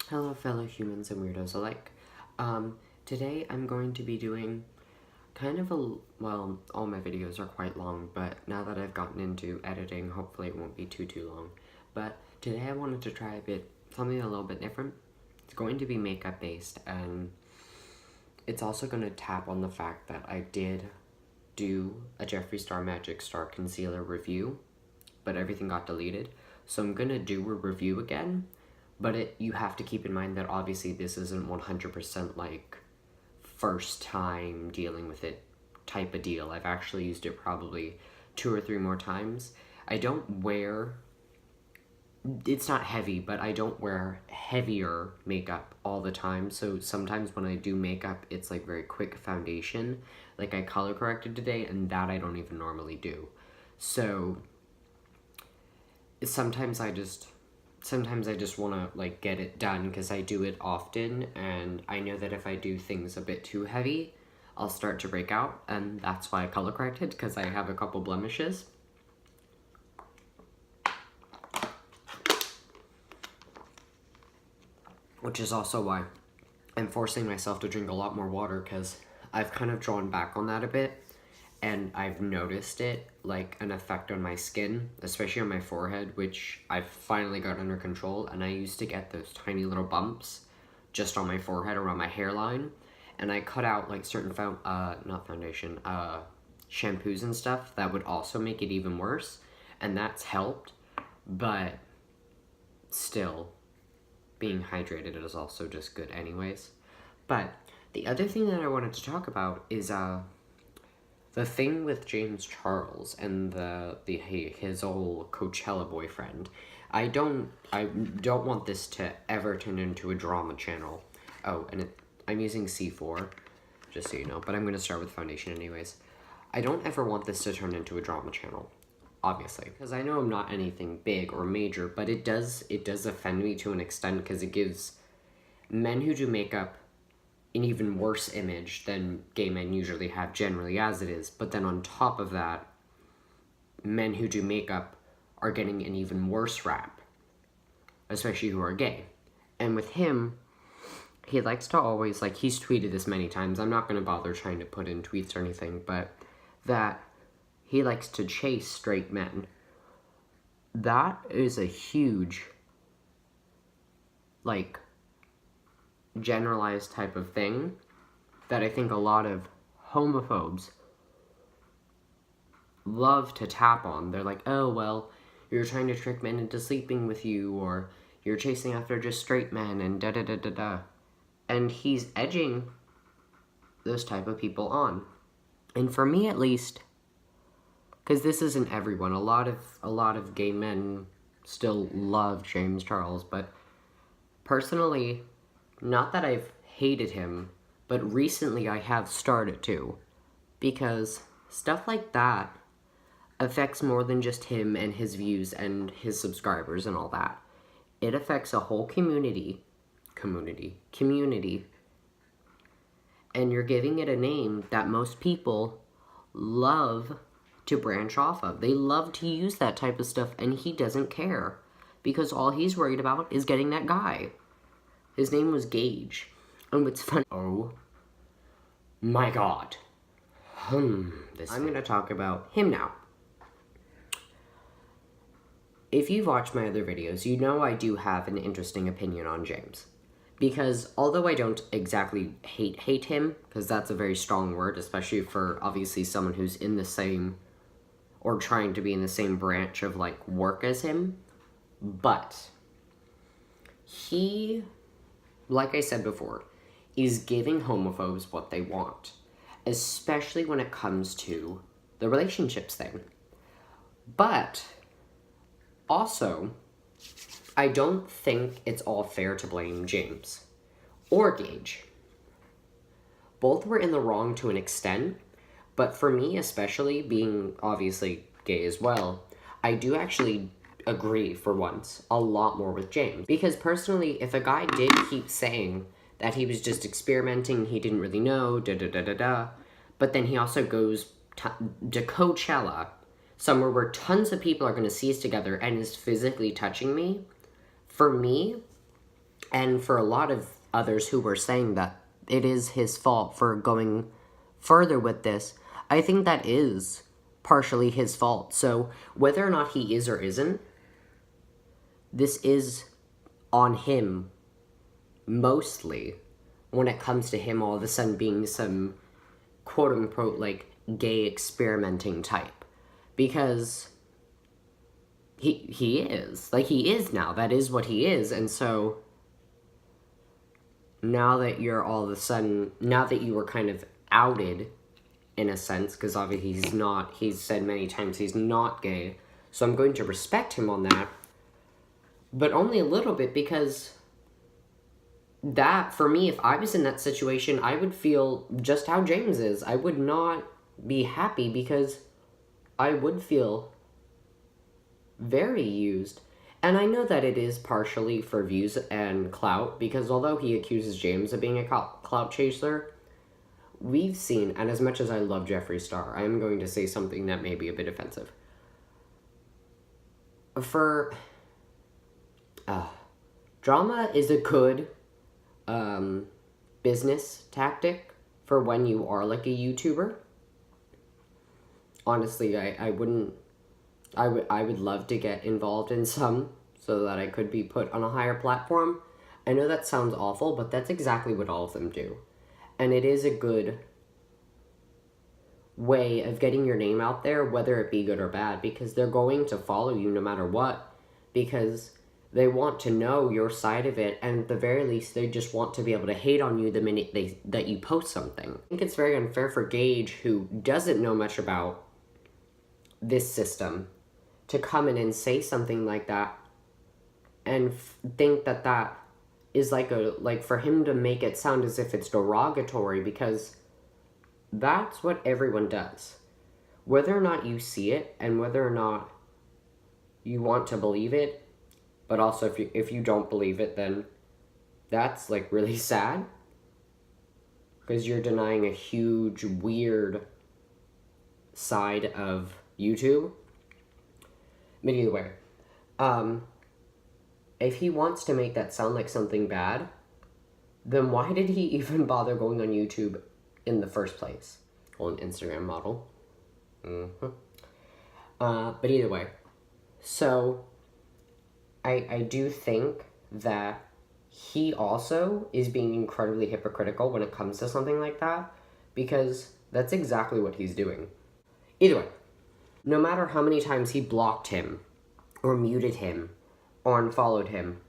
Hello fellow humans and weirdos alike. Today I'm going to be doing kind of well, all my videos are quite long, but now that I've gotten into editing, hopefully it won't be too long. But today I wanted to try something a little bit different. It's going to be makeup based, and it's also going to tap on the fact that I did do a Jeffree Star Magic Concealer review, but everything got deleted. So I'm going to do a review again. But you have to keep in mind that obviously this isn't 100% like first time dealing with it type of deal. I've actually used it probably 2 or 3 more times. I don't wear, it's not heavy, but I don't wear heavier makeup all the time. So sometimes when I do makeup, it's like very quick foundation. Like I color corrected today, and that I don't even normally do. So sometimes I just want to like get it done because I do it often, and I know that if I do things a bit too heavy, I'll start to break out, and that's why I color corrected, because I have a couple blemishes. Which is also why I'm forcing myself to drink a lot more water, because I've kind of drawn back on that a bit. And I've noticed it, like, an effect on my skin, especially on my forehead, which I've finally got under control. And I used to get those tiny little bumps just on my forehead around my hairline. And I cut out, like, certain, shampoos and stuff that would also make it even worse. And that's helped, but still, being hydrated is also just good anyways. But the other thing that I wanted to talk about is, the thing with James Charles and his old Coachella boyfriend. I don't want this to ever turn into a drama channel. Oh, and I'm using C4, just so you know, but I'm going to start with foundation anyways. I don't ever want this to turn into a drama channel, obviously, because I know I'm not anything big or major, but it does offend me to an extent, because it gives men who do makeup an even worse image than gay men usually have generally as it is. But then on top of that, men who do makeup are getting an even worse rap, especially who are gay. And with him, he likes to always, like, he's tweeted this many times, I'm not going to bother trying to put in tweets or anything, but that he likes to chase straight men. That is a huge, like, generalized type of thing that I think a lot of homophobes love to tap on. They're like, oh, well, you're trying to trick men into sleeping with you, or you're chasing after just straight men, and da-da-da-da-da. And he's edging those type of people on. And for me, at least, because this isn't everyone, a lot of gay men still love James Charles, but personally, not that I've hated him, but recently I have started to, because stuff like that affects more than just him and his views and his subscribers and all that. It affects a whole community, and you're giving it a name that most people love to branch off of. They love to use that type of stuff, and he doesn't care, because all he's worried about is getting that guy. His name was Gage. And what's funny... Oh my god. I'm going to talk about him now. If you've watched my other videos, you know I do have an interesting opinion on James. Because although I don't exactly hate him, because that's a very strong word, especially for obviously someone who's in the same, or trying to be in the same branch of, like, work as him, but he, like I said before, is giving homophobes what they want, especially when it comes to the relationships thing. But also, I don't think it's all fair to blame James or Gage. Both were in the wrong to an extent, but for me, especially being obviously gay as well, I do actually agree for once a lot more with James. Because personally, if a guy did keep saying that he was just experimenting, he didn't really know, da-da-da-da-da, but then he also goes to Coachella, somewhere where tons of people are going to see us together, and is physically touching me, for me, And for a lot of others who were saying that it is his fault for going further with this, I think that is partially his fault. So whether or not he is or isn't, this is on him mostly when it comes to him all of a sudden being some quote-unquote, like, gay experimenting type. Because he is. Like, he is now. That is what he is. And so now that you're all of a sudden, now that you were kind of outed, in a sense, because obviously he's said many times he's not gay, so I'm going to respect him on that, but only a little bit, because that, for me, if I was in that situation, I would feel just how James is. I would not be happy, because I would feel very used. And I know that it is partially for views and clout, because although he accuses James of being a clout chaser, we've seen, and as much as I love Jeffree Star, I am going to say something that may be a bit offensive. Drama is a good business tactic for when you are like a YouTuber. Honestly, I would love to get involved in some so that I could be put on a higher platform. I know that sounds awful, but that's exactly what all of them do. And it is a good way of getting your name out there, whether it be good or bad, because they're going to follow you no matter what, because they want to know your side of it, and at the very least, they just want to be able to hate on you the minute that you post something. I think it's very unfair for Gage, who doesn't know much about this system, to come in and say something like that, and think that that is like for him to make it sound as if it's derogatory, because that's what everyone does. Whether or not you see it, and whether or not you want to believe it, but also if you don't believe it, then that's like really sad, because you're denying a huge, weird side of YouTube. But either way, if he wants to make that sound like something bad, then why did he even bother going on YouTube in the first place? Well, an Instagram model. But either way, so I do think that he also is being incredibly hypocritical when it comes to something like that, because that's exactly what he's doing. Either way, no matter how many times he blocked him, or muted him, or unfollowed him,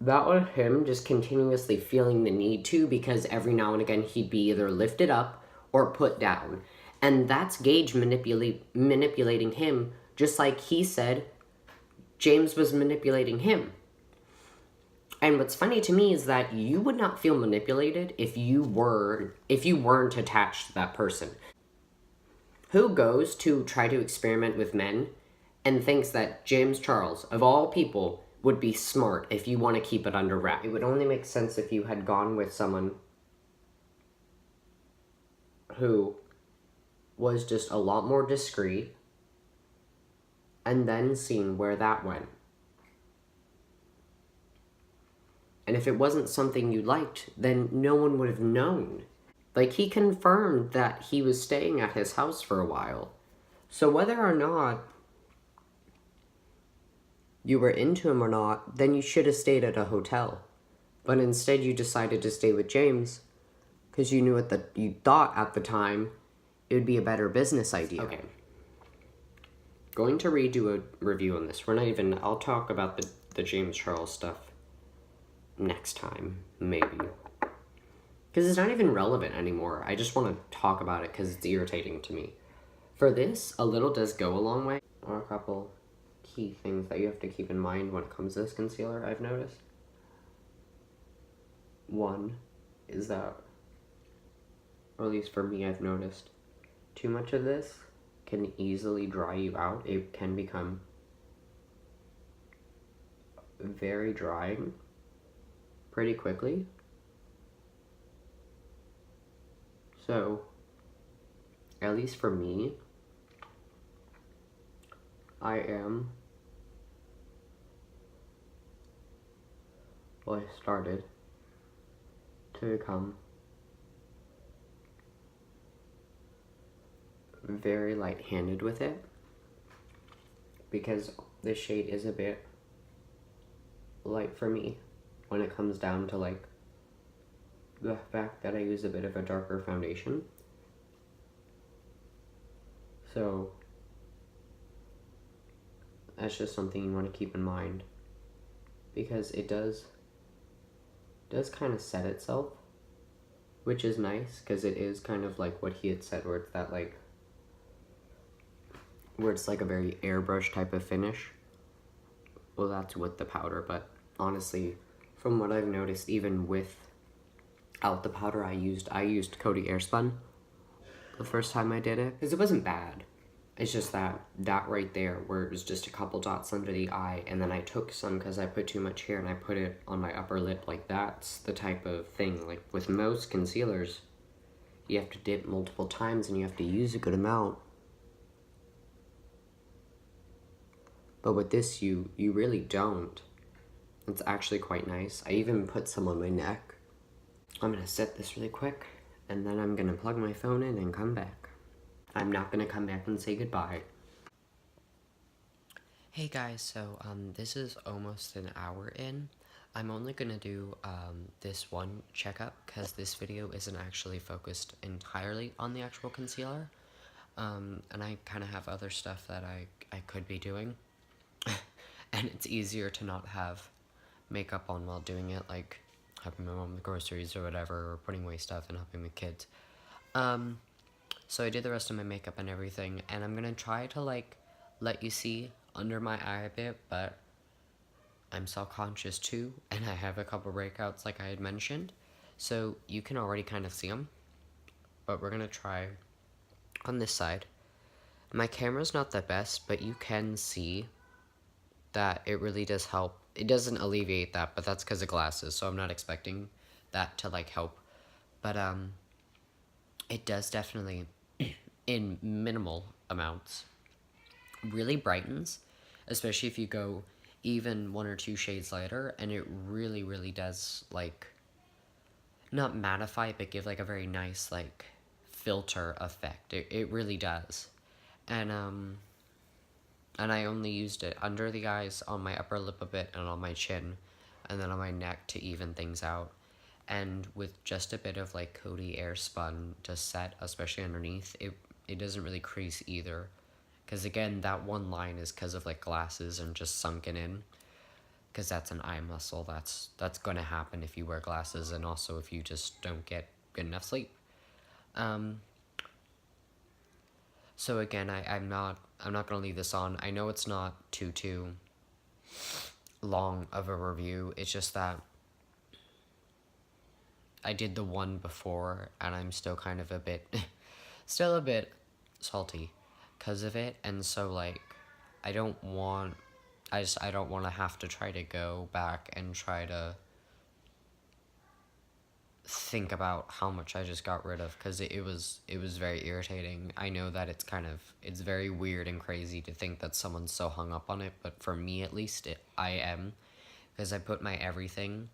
that was him just continuously feeling the need to, because every now and again he'd be either lifted up or put down. And that's Gage manipulating him, just like he said James was manipulating him. And what's funny to me is that you would not feel manipulated if you weren't attached to that person. Who goes to try to experiment with men and thinks that James Charles, of all people, would be smart if you want to keep it under wraps? It would only make sense if you had gone with someone who was just a lot more discreet, and then seen where that went. And if it wasn't something you liked, then no one would have known. Like, he confirmed that he was staying at his house for a while. So whether or not you were into him or not, then you should have stayed at a hotel. But instead you decided to stay with James because you knew you thought at the time it would be a better business idea. Okay. Going to redo a review on this. I'll talk about the James Charles stuff next time, maybe. Because it's not even relevant anymore. I just want to talk about it because it's irritating to me. For this, a little does go a long way. Or a couple key things that you have to keep in mind when it comes to this concealer, I've noticed. One is that, or at least for me, I've noticed, too much of this can easily dry you out. It can become very drying pretty quickly. So, at least for me, I am I started to become very light-handed with it, because this shade is a bit light for me when it comes down to like the fact that I use a bit of a darker foundation. So that's just something you want to keep in mind, because it does kind of set itself, which is nice, because it is kind of like what he had said, where it's that like, where it's like a very airbrush type of finish. Well, that's with the powder, but honestly, from what I've noticed, even without the powder, I used Coty Airspun the first time I did it, because it wasn't bad. It's just that right there, where it was just a couple dots under the eye, and then I took some because I put too much here and I put it on my upper lip. Like, that's the type of thing, like with most concealers, you have to dip multiple times and you have to use a good amount. But with this, you really don't. It's actually quite nice. I even put some on my neck. I'm gonna set this really quick, and then I'm gonna plug my phone in and come back. I'm not gonna come back and say goodbye. Hey guys, so this is almost an hour in. I'm only gonna do this one checkup, because this video isn't actually focused entirely on the actual concealer. And I kind of have other stuff that I could be doing. And it's easier to not have makeup on while doing it, like helping my mom with groceries or whatever, or putting away stuff and helping the kids. So I did the rest of my makeup and everything, and I'm gonna try to like let you see under my eye a bit, but I'm self-conscious too, and I have a couple breakouts like I had mentioned, so you can already kind of see them, but we're gonna try on this side. My camera's not the best, but you can see that it really does help. It doesn't alleviate that, but that's because of glasses, so I'm not expecting that to like help, but it does definitely, in minimal amounts, really brightens, especially if you go even 1 or 2 shades lighter, and it really does, like, not mattify, but give like a very nice like filter effect. It really does. And I only used it under the eyes, on my upper lip a bit, and on my chin, and then on my neck to even things out. And with just a bit of like Coty Airspun to set, especially underneath, it doesn't really crease either. Because again, that one line is because of like glasses and just sunken in. Because that's an eye muscle. That's going to happen if you wear glasses, and also if you just don't get good enough sleep. So again, I'm not going to leave this on. I know it's not too long of a review. It's just that I did the one before, and I'm still kind of a bit, still a bit salty because of it, and so like, I don't want to have to try to go back and try to think about how much I just got rid of, because it was very irritating. I know that it's very weird and crazy to think that someone's so hung up on it, but for me at least, I am, because I put my everything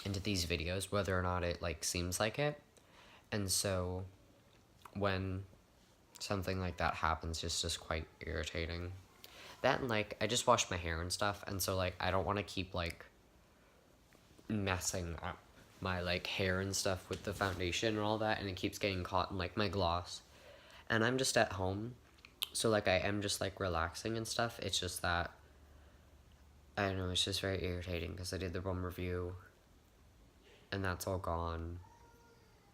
into these videos, whether or not it like seems like it, and so when something like that happens, it's just quite irritating. That, and like, I just washed my hair and stuff, and so like, I don't want to keep like messing up my like hair and stuff with the foundation and all that, and it keeps getting caught in like my gloss. And I'm just at home, so like, I am just like relaxing and stuff. It's just that, I don't know, it's just very irritating, because I did the one review and that's all gone.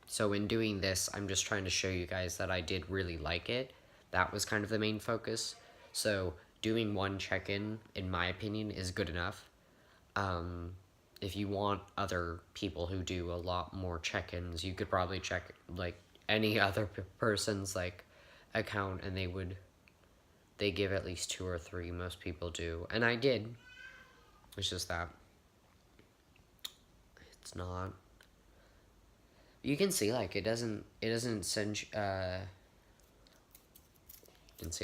So in doing this, I'm just trying to show you guys that I did really like it. That was kind of the main focus. So doing one check-in, in my opinion, is good enough. If you want other people who do a lot more check-ins, you could probably check like any other person's like account, and they give at least 2 or 3. Most people do, and I did. It's just that it's not. You can see like it doesn't didn't say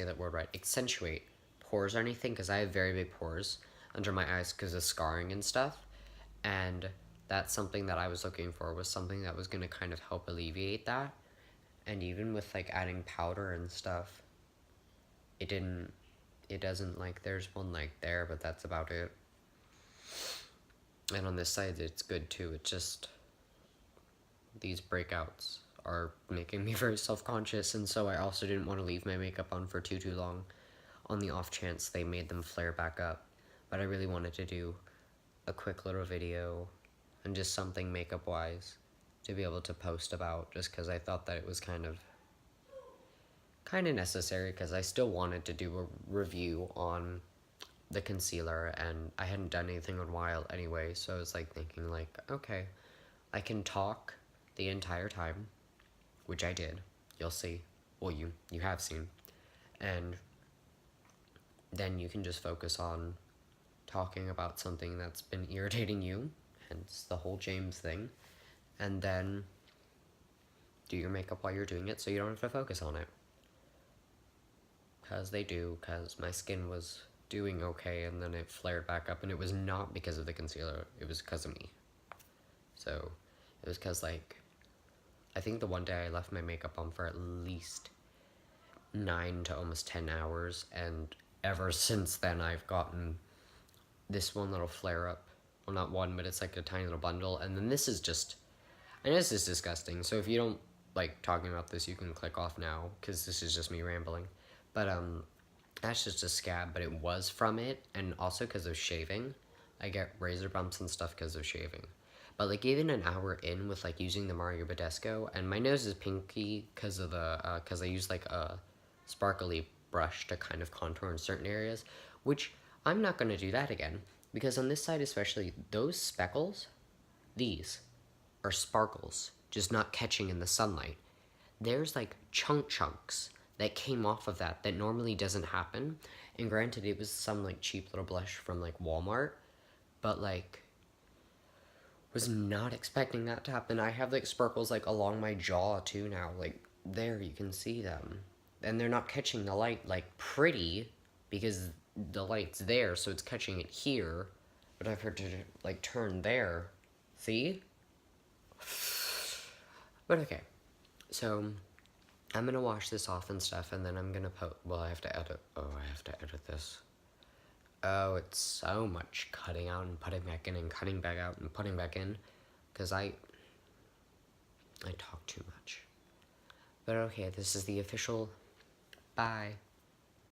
that word right. Accentuate pores or anything, because I have very big pores under my eyes because of scarring and stuff. And that's something that I was looking for, was something that was going to kind of help alleviate that. And even with like adding powder and stuff, it doesn't, like, there's one like there, but that's about it. And on this side it's good too. It's just these breakouts are making me very self-conscious, and so I also didn't want to leave my makeup on for too long on the off chance they made them flare back up. But I really wanted to do a quick little video and just something makeup wise to be able to post about, just because I thought that it was kind of necessary, because I still wanted to do a review on the concealer, and I hadn't done anything in a while anyway, so I was like thinking like, okay, I can talk the entire time, which I did. You'll see. Well, you have seen. And then you can just focus on talking about something that's been irritating you, hence the whole James thing, and then do your makeup while you're doing it so you don't have to focus on it. Because my skin was doing okay, and then it flared back up, and it was not because of the concealer, it was because of me. So, it was because, like, I think the one day I left my makeup on for at least 9 to almost 10 hours, and ever since then I've gotten this one little flare up. Well, not one, but it's like a tiny little bundle, and then this is just, I know this is disgusting, so if you don't like talking about this, you can click off now, because this is just me rambling. But, that's just a scab, but it was from it, and also because of shaving. I get razor bumps and stuff because of shaving. But, like, even an hour in with, like, using the Mario Badescu, and my nose is pinky because of the, because I use, like, a sparkly brush to kind of contour in certain areas, which I'm not going to do that again, because on this side especially, those speckles, these, are sparkles, just not catching in the sunlight. There's, like, chunks that came off of that normally doesn't happen. And granted, it was some, like, cheap little blush from, like, Walmart, but, like, was not expecting that to happen. I have, like, sparkles, like, along my jaw, too, now. Like, there, you can see them. And they're not catching the light, like, pretty, because the light's there, so it's catching it here. But I've heard to, like, turn there. See? But okay. So, I'm gonna wash this off and stuff, and then I'm gonna well, I have to edit. Oh, I have to edit this. Oh, it's so much cutting out and putting back in and cutting back out and putting back in, because I talk too much. But okay, this is the official bye.